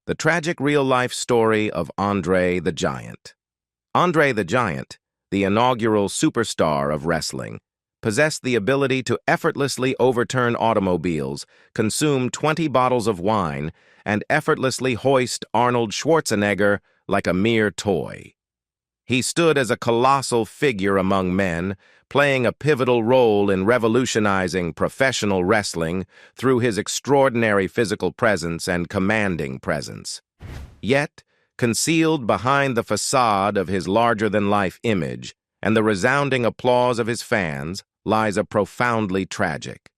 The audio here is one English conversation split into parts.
The tragic real-life story of André the Giant. André the Giant, the inaugural superstar of wrestling, possessed the ability to effortlessly overturn automobiles, consume 20 bottles of wine, and effortlessly hoist Arnold Schwarzenegger like a mere toy. He stood as a colossal figure among men, playing a pivotal role in revolutionizing professional wrestling through his extraordinary physical presence and commanding presence. Yet, concealed behind the facade of his larger-than-life image and the resounding applause of his fans lies a profoundly tragic.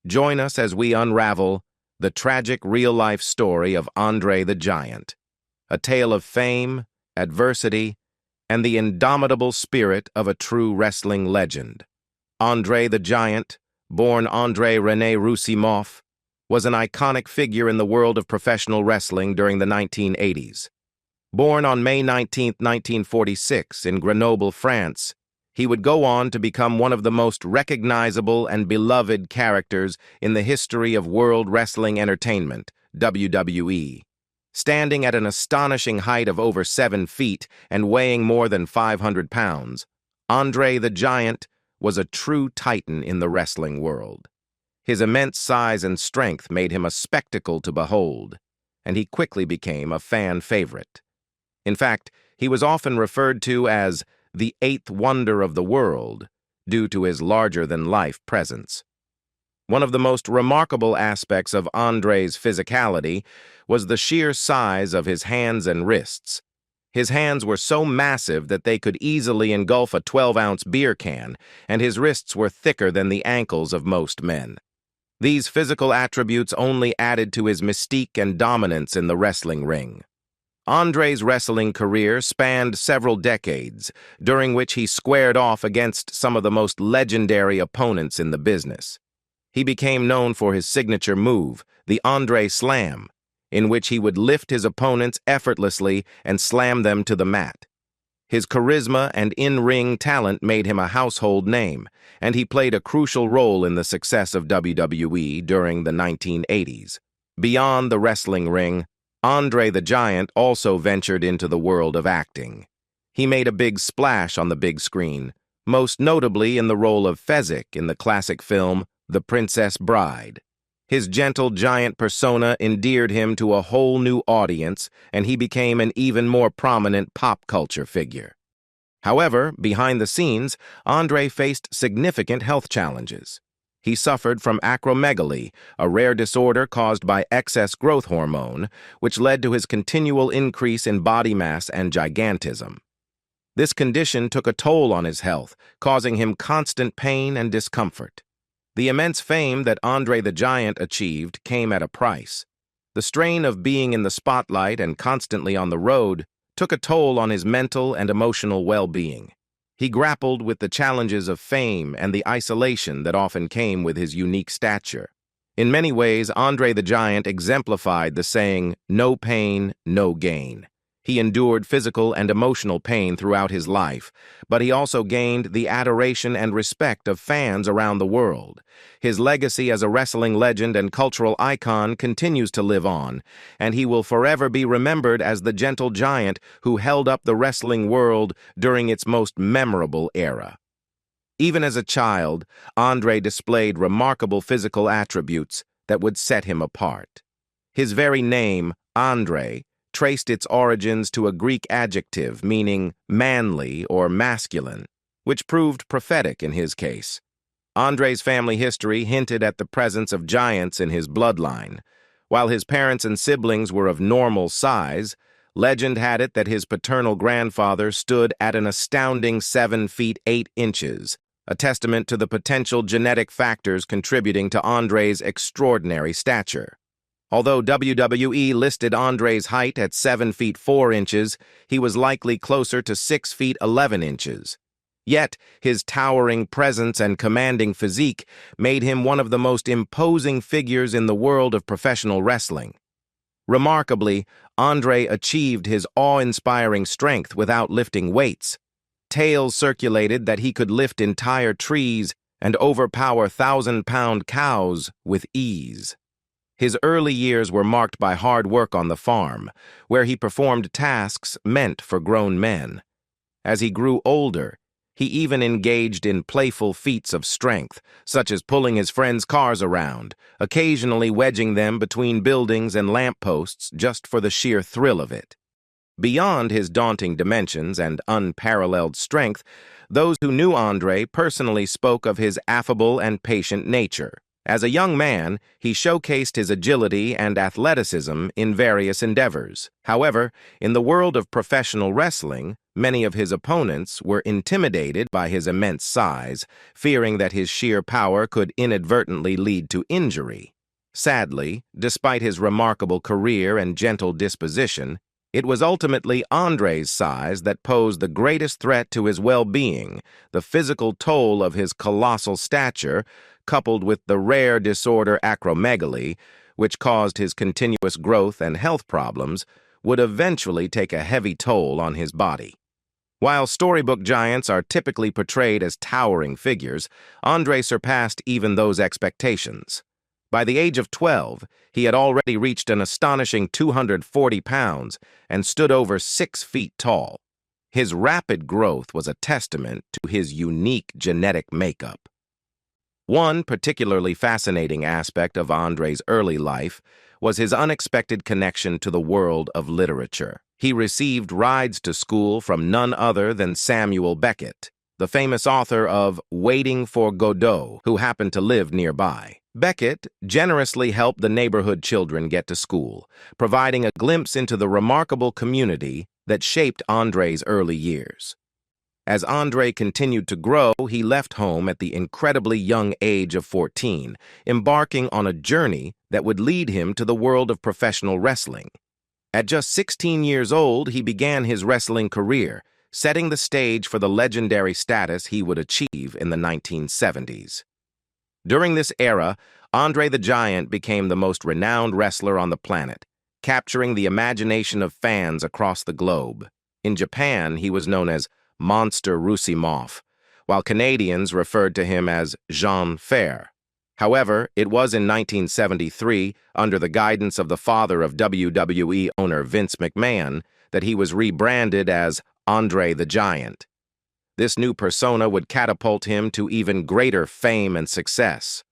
Join us as we unravel the tragic real-life story of André the Giant, a tale of fame, adversity, and the indomitable spirit of a true wrestling legend. André the Giant, born André René Roussimoff, was an iconic figure in the world of professional wrestling during the 1980s. Born on May 19, 1946, in Grenoble, France, he would go on to become one of the most recognizable and beloved characters in the history of World Wrestling Entertainment, WWE. Standing at an astonishing height of over 7 feet and weighing more than 500 pounds, André the Giant was a true titan in the wrestling world. His immense size and strength made him a spectacle to behold, and he quickly became a fan favorite. In fact, he was often referred to as the eighth wonder of the world due to his larger-than-life presence. One of the most remarkable aspects of André's physicality was the sheer size of his hands and wrists. His hands were so massive that they could easily engulf a 12-ounce beer can, and his wrists were thicker than the ankles of most men. These physical attributes only added to his mystique and dominance in the wrestling ring. André's wrestling career spanned several decades, during which he squared off against some of the most legendary opponents in the business. He became known for his signature move, the André Slam, in which he would lift his opponents effortlessly and slam them to the mat. His charisma and in-ring talent made him a household name, and he played a crucial role in the success of WWE during the 1980s. Beyond the wrestling ring, André the Giant also ventured into the world of acting. He made a big splash on the big screen, most notably in the role of Fezzik in the classic film The Princess Bride. His gentle giant persona endeared him to a whole new audience, and he became an even more prominent pop culture figure. However, behind the scenes, André faced significant health challenges. He suffered from acromegaly, a rare disorder caused by excess growth hormone, which led to his continual increase in body mass and gigantism. This condition took a toll on his health, causing him constant pain and discomfort. The immense fame that André the Giant achieved came at a price. The strain of being in the spotlight and constantly on the road took a toll on his mental and emotional well-being. He grappled with the challenges of fame and the isolation that often came with his unique stature. In many ways, André the Giant exemplified the saying, "No pain, no gain." He endured physical and emotional pain throughout his life, but he also gained the adoration and respect of fans around the world. His legacy as a wrestling legend and cultural icon continues to live on, and he will forever be remembered as the gentle giant who held up the wrestling world during its most memorable era. Even as a child, André displayed remarkable physical attributes that would set him apart. His very name, André, traced its origins to a Greek adjective meaning manly or masculine, which proved prophetic in his case. André's family history hinted at the presence of giants in his bloodline. While his parents and siblings were of normal size, legend had it that his paternal grandfather stood at an astounding 7 feet 8 inches, a testament to the potential genetic factors contributing to André's extraordinary stature. Although WWE listed André's height at 7 feet 4 inches, he was likely closer to 6 feet 11 inches. Yet, his towering presence and commanding physique made him one of the most imposing figures in the world of professional wrestling. Remarkably, André achieved his awe-inspiring strength without lifting weights. Tales circulated that he could lift entire trees and overpower 1,000-pound cows with ease. His early years were marked by hard work on the farm, where he performed tasks meant for grown men. As he grew older, he even engaged in playful feats of strength, such as pulling his friends' cars around, occasionally wedging them between buildings and lampposts just for the sheer thrill of it. Beyond his daunting dimensions and unparalleled strength, those who knew André personally spoke of his affable and patient nature. As a young man, he showcased his agility and athleticism in various endeavors. However, in the world of professional wrestling, many of his opponents were intimidated by his immense size, fearing that his sheer power could inadvertently lead to injury. Sadly, despite his remarkable career and gentle disposition, it was ultimately André's size that posed the greatest threat to his well-being. The physical toll of his colossal stature, coupled with the rare disorder acromegaly, which caused his continuous growth and health problems, would eventually take a heavy toll on his body. While storybook giants are typically portrayed as towering figures, André surpassed even those expectations. By the age of 12, he had already reached an astonishing 240 pounds and stood over 6 feet tall. His rapid growth was a testament to his unique genetic makeup. One particularly fascinating aspect of André's early life was his unexpected connection to the world of literature. He received rides to school from none other than Samuel Beckett, the famous author of Waiting for Godot, who happened to live nearby. Beckett generously helped the neighborhood children get to school, providing a glimpse into the remarkable community that shaped André's early years. As André continued to grow, he left home at the incredibly young age of 14, embarking on a journey that would lead him to the world of professional wrestling. At just 16 years old, he began his wrestling career, setting the stage for the legendary status he would achieve in the 1970s. During this era, André the Giant became the most renowned wrestler on the planet, capturing the imagination of fans across the globe. In Japan, he was known as Monster Roussimoff, while Canadians referred to him as Jean Fer. However, it was in 1973, under the guidance of the father of WWE owner Vince McMahon, that he was rebranded as André the Giant. This new persona would catapult him to even greater fame and success.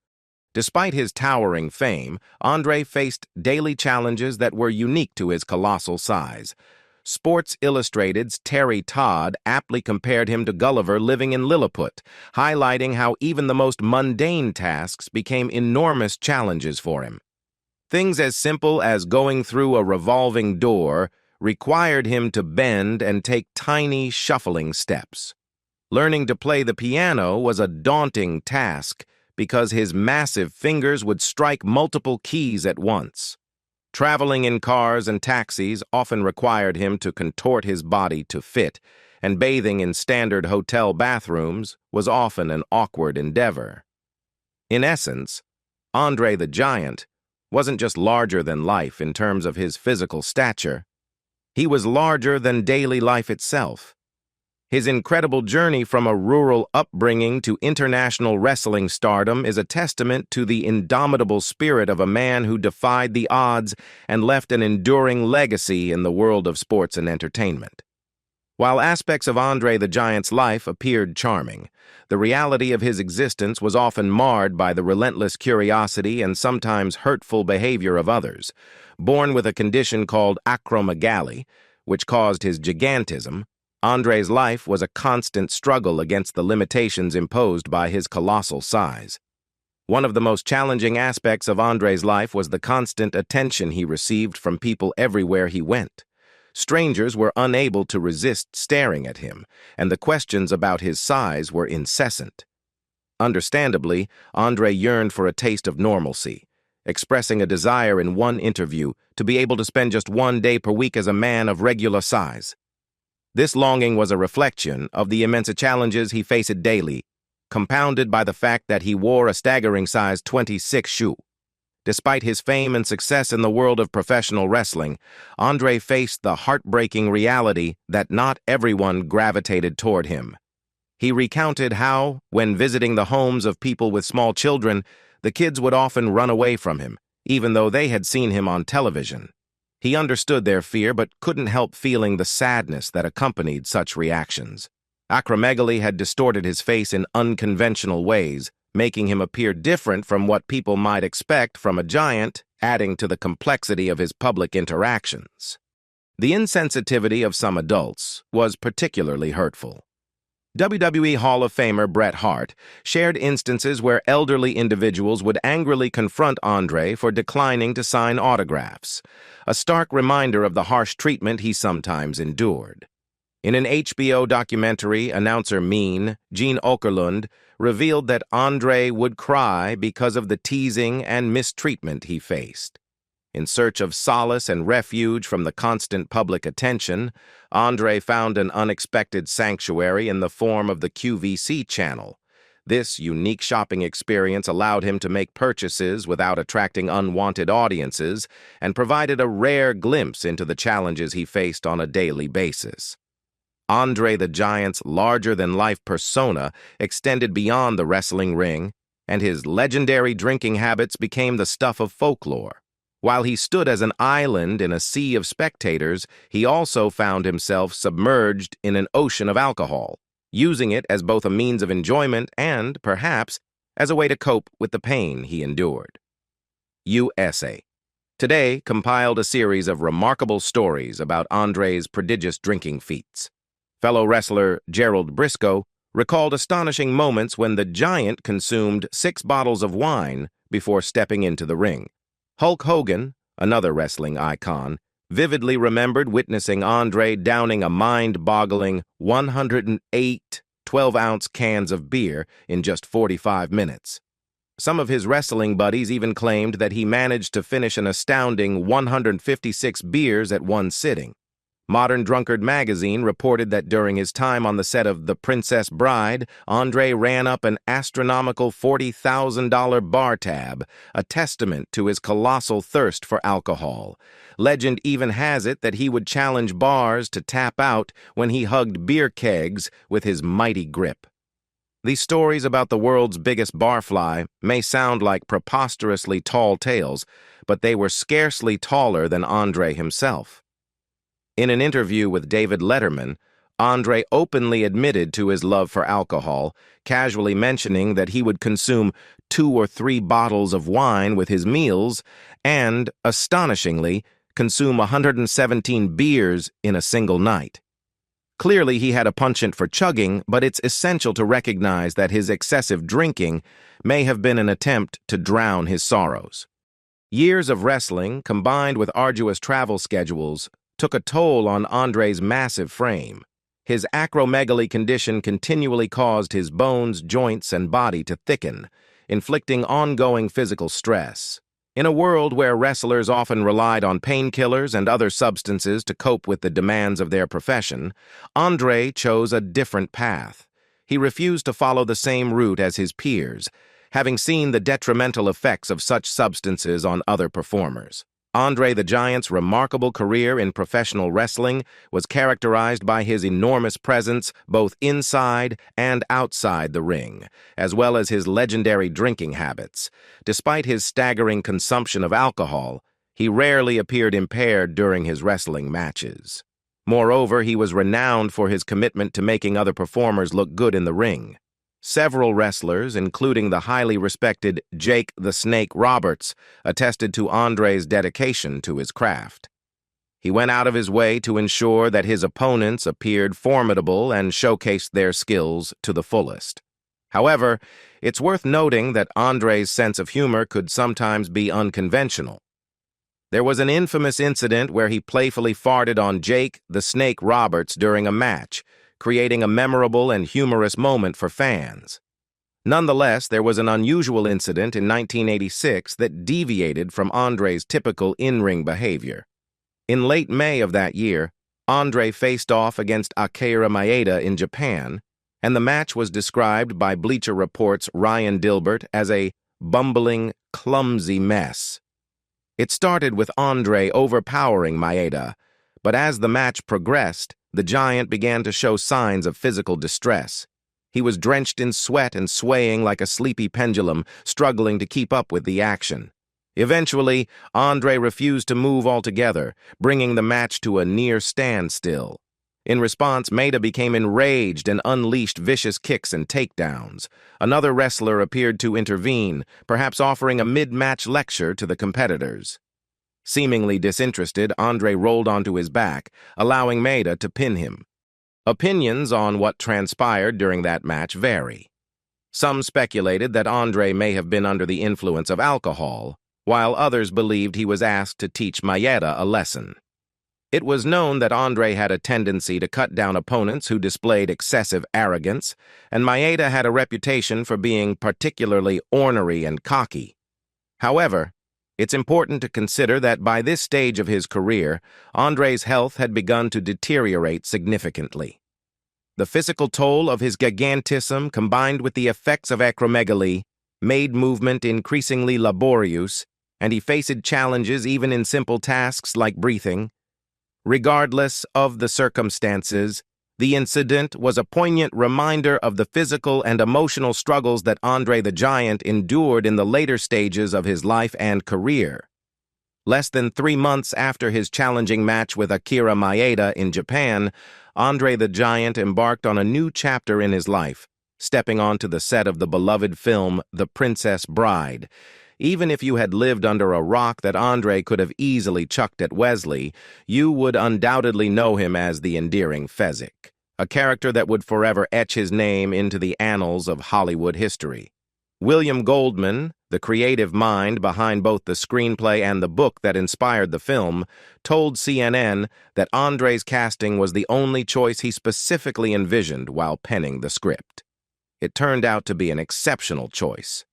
Despite his towering fame, André faced daily challenges that were unique to his colossal size. Sports Illustrated's Terry Todd aptly compared him to Gulliver living in Lilliput, highlighting how even the most mundane tasks became enormous challenges for him. Things as simple as going through a revolving door required him to bend and take tiny, shuffling steps. Learning to play the piano was a daunting task because his massive fingers would strike multiple keys at once. Traveling in cars and taxis often required him to contort his body to fit, and bathing in standard hotel bathrooms was often an awkward endeavor. In essence, André the Giant wasn't just larger than life in terms of his physical stature. He was larger than daily life itself. His incredible journey from a rural upbringing to international wrestling stardom is a testament to the indomitable spirit of a man who defied the odds and left an enduring legacy in the world of sports and entertainment. While aspects of André the Giant's life appeared charming, the reality of his existence was often marred by the relentless curiosity and sometimes hurtful behavior of others. Born with a condition called Acromegaly, which caused his gigantism, André's life was a constant struggle against the limitations imposed by his colossal size. One of the most challenging aspects of André's life was the constant attention he received from people everywhere he went. Strangers were unable to resist staring at him, and the questions about his size were incessant. Understandably, André yearned for a taste of normalcy, expressing a desire in one interview to be able to spend just one day per week as a man of regular size. This longing was a reflection of the immense challenges he faced daily, compounded by the fact that he wore a staggering size 26 shoe. Despite his fame and success in the world of professional wrestling, André faced the heartbreaking reality that not everyone gravitated toward him. He recounted how, when visiting the homes of people with small children, the kids would often run away from him, even though they had seen him on television. He understood their fear but couldn't help feeling the sadness that accompanied such reactions. Acromegaly had distorted his face in unconventional ways, making him appear different from what people might expect from a giant, adding to the complexity of his public interactions. The insensitivity of some adults was particularly hurtful. WWE Hall of Famer Bret Hart shared instances where elderly individuals would angrily confront André for declining to sign autographs, a stark reminder of the harsh treatment he sometimes endured. In an HBO documentary, announcer Gene Okerlund revealed that André would cry because of the teasing and mistreatment he faced. In search of solace and refuge from the constant public attention, André found an unexpected sanctuary in the form of the QVC channel. This unique shopping experience allowed him to make purchases without attracting unwanted audiences and provided a rare glimpse into the challenges he faced on a daily basis. André the Giant's larger-than-life persona extended beyond the wrestling ring, and his legendary drinking habits became the stuff of folklore. While he stood as an island in a sea of spectators, he also found himself submerged in an ocean of alcohol, using it as both a means of enjoyment and, perhaps, as a way to cope with the pain he endured. USA. Today compiled a series of remarkable stories about André's prodigious drinking feats. Fellow wrestler Gerald Briscoe recalled astonishing moments when the Giant consumed 6 bottles of wine before stepping into the ring. Hulk Hogan, another wrestling icon, vividly remembered witnessing André downing a mind-boggling 108 12-ounce cans of beer in just 45 minutes. Some of his wrestling buddies even claimed that he managed to finish an astounding 156 beers at one sitting. Modern Drunkard magazine reported that during his time on the set of The Princess Bride, André ran up an astronomical $40,000 bar tab, a testament to his colossal thirst for alcohol. Legend even has it that he would challenge bars to tap out when he hugged beer kegs with his mighty grip. These stories about the world's biggest barfly may sound like preposterously tall tales, but they were scarcely taller than André himself. In an interview with David Letterman, André openly admitted to his love for alcohol, casually mentioning that he would consume 2 or 3 bottles of wine with his meals and, astonishingly, consume 117 beers in a single night. Clearly, he had a penchant for chugging, but it's essential to recognize that his excessive drinking may have been an attempt to drown his sorrows. Years of wrestling, combined with arduous travel schedules, took a toll on André's massive frame. His acromegaly condition continually caused his bones, joints, and body to thicken, inflicting ongoing physical stress. In a world where wrestlers often relied on painkillers and other substances to cope with the demands of their profession, André chose a different path. He refused to follow the same route as his peers, having seen the detrimental effects of such substances on other performers. André the Giant's remarkable career in professional wrestling was characterized by his enormous presence both inside and outside the ring, as well as his legendary drinking habits. Despite his staggering consumption of alcohol, he rarely appeared impaired during his wrestling matches. Moreover, he was renowned for his commitment to making other performers look good in the ring. Several wrestlers, including the highly respected Jake the Snake Roberts, attested to André's dedication to his craft. He went out of his way to ensure that his opponents appeared formidable and showcased their skills to the fullest. However, it's worth noting that André's sense of humor could sometimes be unconventional. There was an infamous incident where he playfully farted on Jake the Snake Roberts during a match, creating a memorable and humorous moment for fans. Nonetheless, there was an unusual incident in 1986 that deviated from André's typical in-ring behavior. In late May of that year, André faced off against Akira Maeda in Japan, and the match was described by Bleacher Report's Ryan Dilbert as a bumbling, clumsy mess. It started with André overpowering Maeda, but as the match progressed, the Giant began to show signs of physical distress. He was drenched in sweat and swaying like a sleepy pendulum, struggling to keep up with the action. Eventually, André refused to move altogether, bringing the match to a near standstill. In response, Maida became enraged and unleashed vicious kicks and takedowns. Another wrestler appeared to intervene, perhaps offering a mid-match lecture to the competitors. Seemingly disinterested, André rolled onto his back, allowing Maida to pin him. Opinions on what transpired during that match vary. Some speculated that André may have been under the influence of alcohol, while others believed he was asked to teach Maeda a lesson. It was known that André had a tendency to cut down opponents who displayed excessive arrogance, and Maeda had a reputation for being particularly ornery and cocky. However, it's important to consider that by this stage of his career, André's health had begun to deteriorate significantly. The physical toll of his gigantism, combined with the effects of acromegaly, made movement increasingly laborious, and he faced challenges even in simple tasks like breathing. Regardless of the circumstances, the incident was a poignant reminder of the physical and emotional struggles that André the Giant endured in the later stages of his life and career. Less than 3 months after his challenging match with Akira Maeda in Japan, André the Giant embarked on a new chapter in his life, stepping onto the set of the beloved film The Princess Bride. Even if you had lived under a rock that André could have easily chucked at Wesley, you would undoubtedly know him as the endearing Fezzik, a character that would forever etch his name into the annals of Hollywood history. William Goldman, the creative mind behind both the screenplay and the book that inspired the film, told CNN that André's casting was the only choice he specifically envisioned while penning the script. It turned out to be an exceptional choice.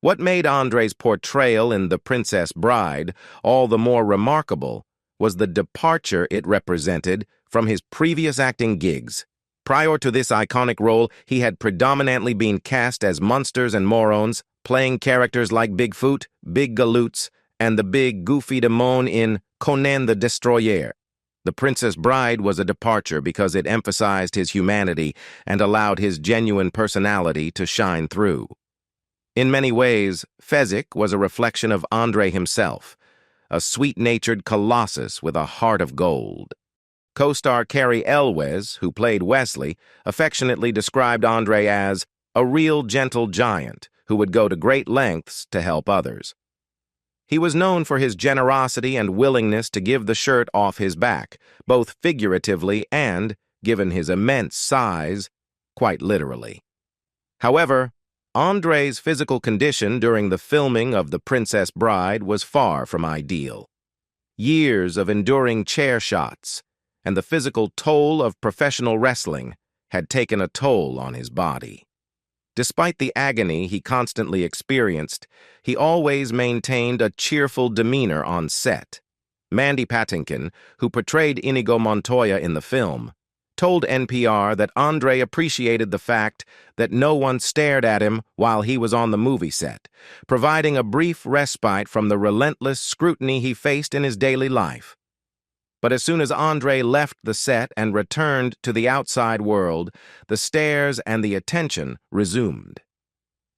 What made André's portrayal in The Princess Bride all the more remarkable was the departure it represented from his previous acting gigs. Prior to this iconic role, he had predominantly been cast as monsters and morons, playing characters like Bigfoot, Big Galoots, and the Big Goofy Demon in Conan the Destroyer. The Princess Bride was a departure because it emphasized his humanity and allowed his genuine personality to shine through. In many ways, Fezzik was a reflection of André himself, a sweet-natured colossus with a heart of gold. Co-star Cary Elwes, who played Wesley, affectionately described André as a real gentle giant who would go to great lengths to help others. He was known for his generosity and willingness to give the shirt off his back, both figuratively and, given his immense size, quite literally. However, André's physical condition during the filming of The Princess Bride was far from ideal. Years of enduring chair shots and the physical toll of professional wrestling had taken a toll on his body. Despite the agony he constantly experienced, he always maintained a cheerful demeanor on set. Mandy Patinkin, who portrayed Inigo Montoya in the film, told NPR that André appreciated the fact that no one stared at him while he was on the movie set, providing a brief respite from the relentless scrutiny he faced in his daily life. But as soon as André left the set and returned to the outside world, the stares and the attention resumed.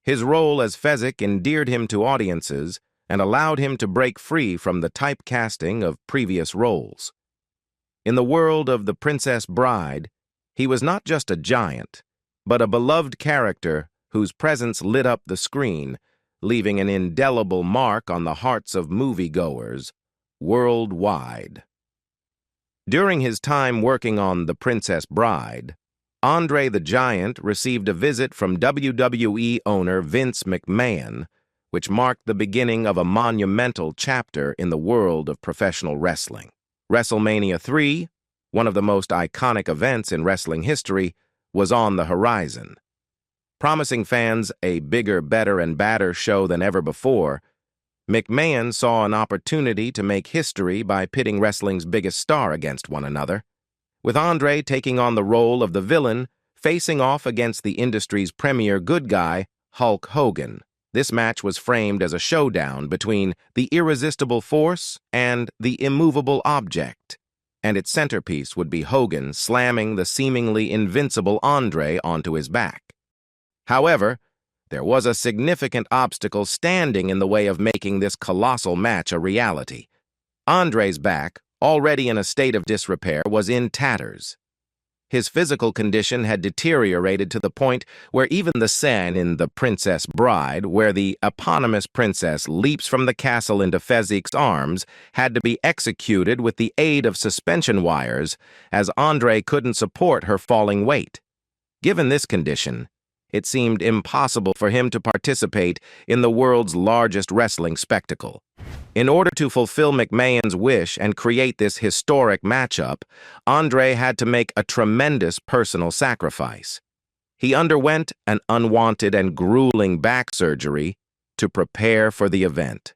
His role as Fezzik endeared him to audiences and allowed him to break free from the typecasting of previous roles. In the world of The Princess Bride, he was not just a giant, but a beloved character whose presence lit up the screen, leaving an indelible mark on the hearts of moviegoers worldwide. During his time working on The Princess Bride, André the Giant received a visit from WWE owner Vince McMahon, which marked the beginning of a monumental chapter in the world of professional wrestling. WrestleMania III, one of the most iconic events in wrestling history, was on the horizon. Promising fans a bigger, better, and badder show than ever before, McMahon saw an opportunity to make history by pitting wrestling's biggest star against one another, with André taking on the role of the villain, facing off against the industry's premier good guy, Hulk Hogan. This match was framed as a showdown between the irresistible force and the immovable object, and its centerpiece would be Hogan slamming the seemingly invincible André onto his back. However, there was a significant obstacle standing in the way of making this colossal match a reality. Andre's back, already in a state of disrepair, was in tatters. His physical condition had deteriorated to the point where even the scene in The Princess Bride, where the eponymous princess leaps from the castle into Fezik's arms, had to be executed with the aid of suspension wires, as Andre couldn't support her falling weight. Given this condition, it seemed impossible for him to participate in the world's largest wrestling spectacle. In order to fulfill McMahon's wish and create this historic matchup, Andre had to make a tremendous personal sacrifice. He underwent an unwanted and grueling back surgery to prepare for the event.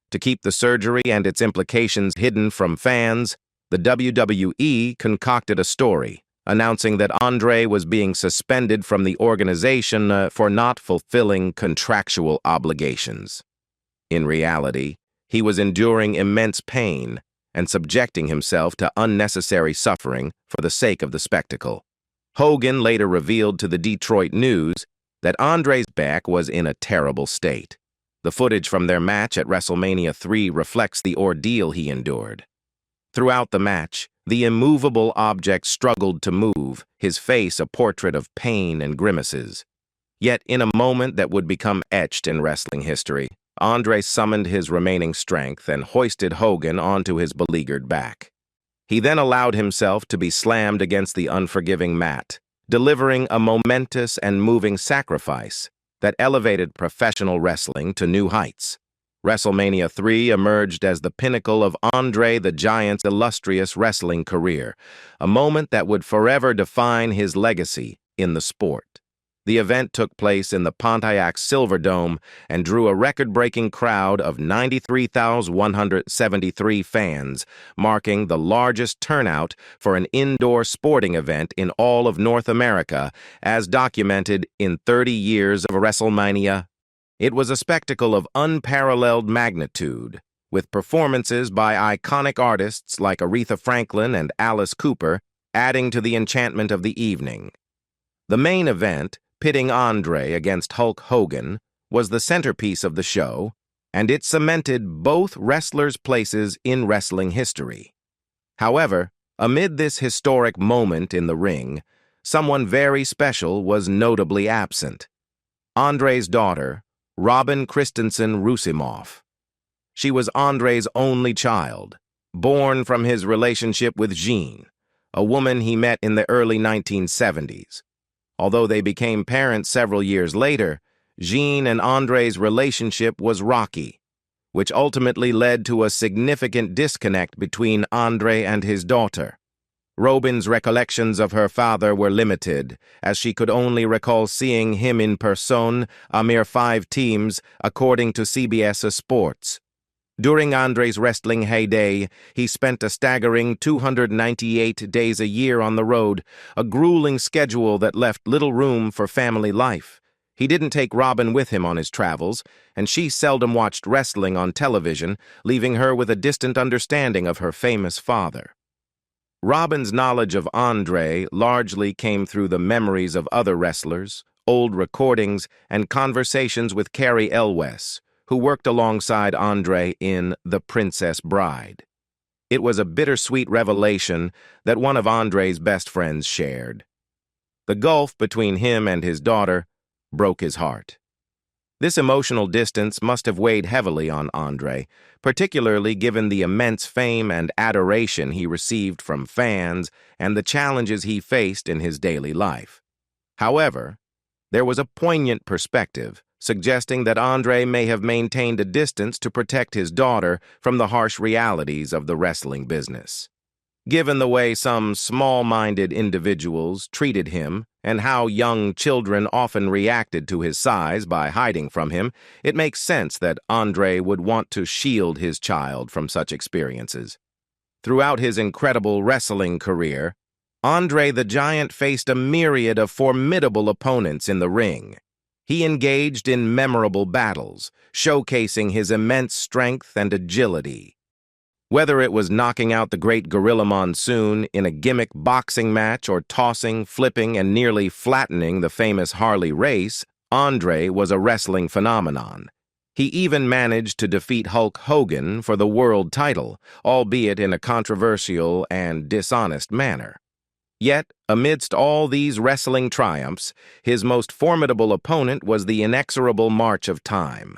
To keep the surgery and its implications hidden from fans, the WWE concocted a story announcing that Andre was being suspended from the organization for not fulfilling contractual obligations. In reality, he was enduring immense pain and subjecting himself to unnecessary suffering for the sake of the spectacle. Hogan later revealed to the Detroit News that Andre's back was in a terrible state. The footage from their match at WrestleMania III reflects the ordeal he endured. Throughout the match, the immovable object struggled to move, his face a portrait of pain and grimaces. Yet, in a moment that would become etched in wrestling history, Andre summoned his remaining strength and hoisted Hogan onto his beleaguered back. He then allowed himself to be slammed against the unforgiving mat, delivering a momentous and moving sacrifice that elevated professional wrestling to new heights. WrestleMania III emerged as the pinnacle of Andre the Giant's illustrious wrestling career, a moment that would forever define his legacy in the sport. The event took place in the Pontiac Silverdome and drew a record-breaking crowd of 93,173 fans, marking the largest turnout for an indoor sporting event in all of North America, as documented in 30 years of WrestleMania. It was a spectacle of unparalleled magnitude, with performances by iconic artists like Aretha Franklin and Alice Cooper adding to the enchantment of the evening. The main event, pitting Andre against Hulk Hogan, was the centerpiece of the show, and it cemented both wrestlers' places in wrestling history. However, amid this historic moment in the ring, someone very special was notably absent: Andre's daughter, Robin Christensen Roussimoff. She was Andre's only child, born from his relationship with Jean, a woman he met in the early 1970s. Although they became parents several years later, Jean and Andre's relationship was rocky, which ultimately led to a significant disconnect between Andre and his daughter. Robin's recollections of her father were limited, as she could only recall seeing him in person a mere 5 times, according to CBS Sports. During Andre's wrestling heyday, he spent a staggering 298 days a year on the road, a grueling schedule that left little room for family life. He didn't take Robin with him on his travels, and she seldom watched wrestling on television, leaving her with a distant understanding of her famous father. Robin's knowledge of Andre largely came through the memories of other wrestlers, old recordings, and conversations with Carrie Elwes, who worked alongside Andre in The Princess Bride. It was a bittersweet revelation that one of Andre's best friends shared. The gulf between him and his daughter broke his heart. This emotional distance must have weighed heavily on Andre, particularly given the immense fame and adoration he received from fans and the challenges he faced in his daily life. However, there was a poignant perspective suggesting that Andre may have maintained a distance to protect his daughter from the harsh realities of the wrestling business. Given the way some small-minded individuals treated him and how young children often reacted to his size by hiding from him, it makes sense that Andre would want to shield his child from such experiences. Throughout his incredible wrestling career, Andre the Giant faced a myriad of formidable opponents in the ring. He engaged in memorable battles, showcasing his immense strength and agility. Whether it was knocking out the great Gorilla Monsoon in a gimmick boxing match or tossing, flipping, and nearly flattening the famous Harley Race, André was a wrestling phenomenon. He even managed to defeat Hulk Hogan for the world title, albeit in a controversial and dishonest manner. Yet, amidst all these wrestling triumphs, his most formidable opponent was the inexorable march of time.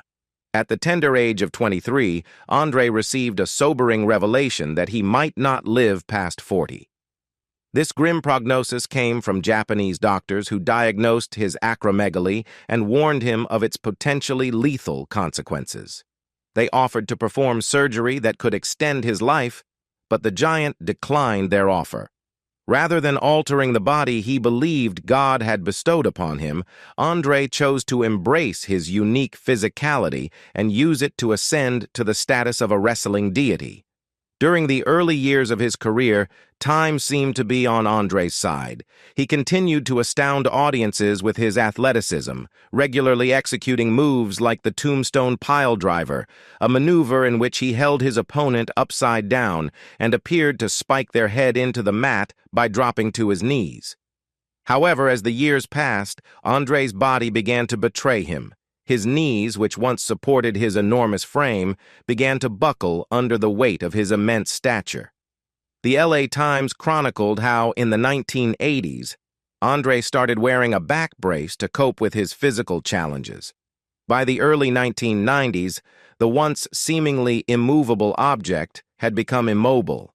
At the tender age of 23, André received a sobering revelation that he might not live past 40. This grim prognosis came from Japanese doctors who diagnosed his acromegaly and warned him of its potentially lethal consequences. They offered to perform surgery that could extend his life, but the giant declined their offer. Rather than altering the body he believed God had bestowed upon him, André chose to embrace his unique physicality and use it to ascend to the status of a wrestling deity. During the early years of his career, time seemed to be on André's side. He continued to astound audiences with his athleticism, regularly executing moves like the tombstone piledriver, a maneuver in which he held his opponent upside down and appeared to spike their head into the mat by dropping to his knees. However, as the years passed, André's body began to betray him. His knees, which once supported his enormous frame, began to buckle under the weight of his immense stature. The LA Times chronicled how, in the 1980s, André started wearing a back brace to cope with his physical challenges. By the early 1990s, the once seemingly immovable object had become immobile.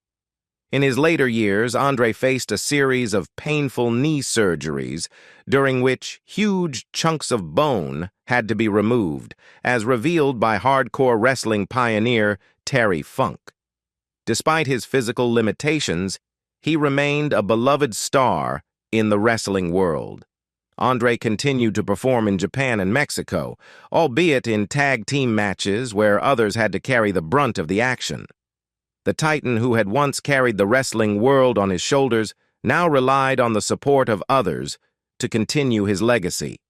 In his later years, André faced a series of painful knee surgeries, during which huge chunks of bone had to be removed, as revealed by hardcore wrestling pioneer Terry Funk. Despite his physical limitations, he remained a beloved star in the wrestling world. André continued to perform in Japan and Mexico, albeit in tag team matches where others had to carry the brunt of the action. The Titan who had once carried the wrestling world on his shoulders now relied on the support of others to continue his legacy.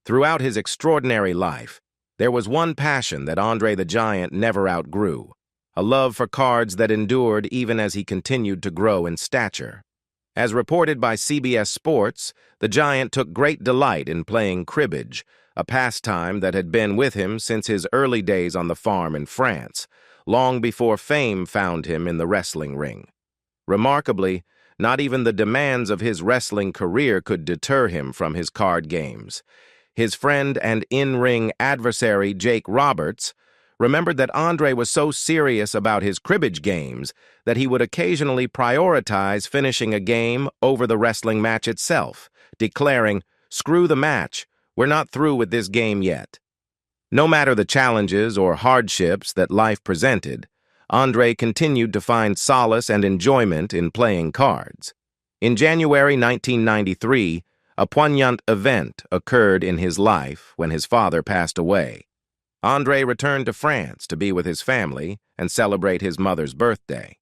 Throughout his extraordinary life, there was one passion that André the Giant never outgrew, a love for cards that endured even as he continued to grow in stature. As reported by CBS Sports, the Giant took great delight in playing cribbage, a pastime that had been with him since his early days on the farm in France, long before fame found him in the wrestling ring. Remarkably, not even the demands of his wrestling career could deter him from his card games. His friend and in-ring adversary, Jake Roberts, remembered that André was so serious about his cribbage games that he would occasionally prioritize finishing a game over the wrestling match itself, declaring, "Screw the match, we're not through with this game yet." No matter the challenges or hardships that life presented, André continued to find solace and enjoyment in playing cards. In January 1993, a poignant event occurred in his life when his father passed away. André returned to France to be with his family and celebrate his mother's birthday.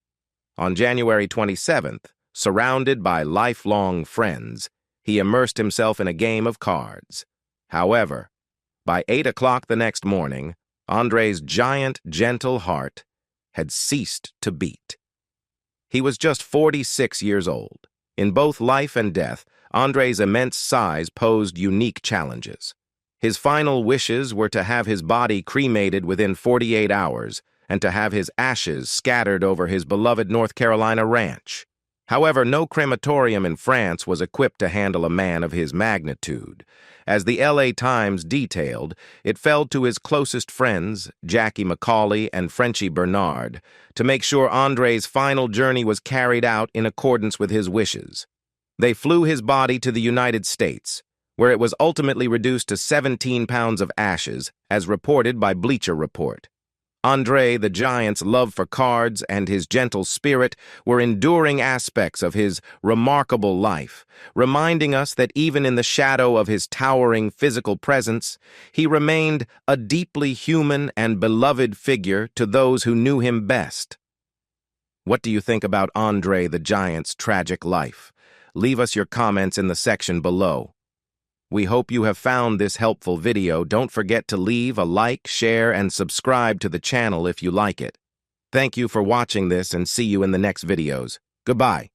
On January 27th, surrounded by lifelong friends, he immersed himself in a game of cards. However, by 8 o'clock the next morning, André's giant, gentle heart had ceased to beat. He was just 46 years old. In both life and death, André's immense size posed unique challenges. His final wishes were to have his body cremated within 48 hours and to have his ashes scattered over his beloved North Carolina ranch. However, no crematorium in France was equipped to handle a man of his magnitude. As the LA Times detailed, it fell to his closest friends, Jackie McCauley and Frenchie Bernard, to make sure André's final journey was carried out in accordance with his wishes. They flew his body to the United States, where it was ultimately reduced to 17 pounds of ashes, as reported by Bleacher Report. André the Giant's love for cards and his gentle spirit were enduring aspects of his remarkable life, reminding us that even in the shadow of his towering physical presence, he remained a deeply human and beloved figure to those who knew him best. What do you think about André the Giant's tragic life? Leave us your comments in the section below. We hope you have found this helpful video. Don't forget to leave a like, share, and subscribe to the channel if you like it. Thank you for watching this and see you in the next videos. Goodbye.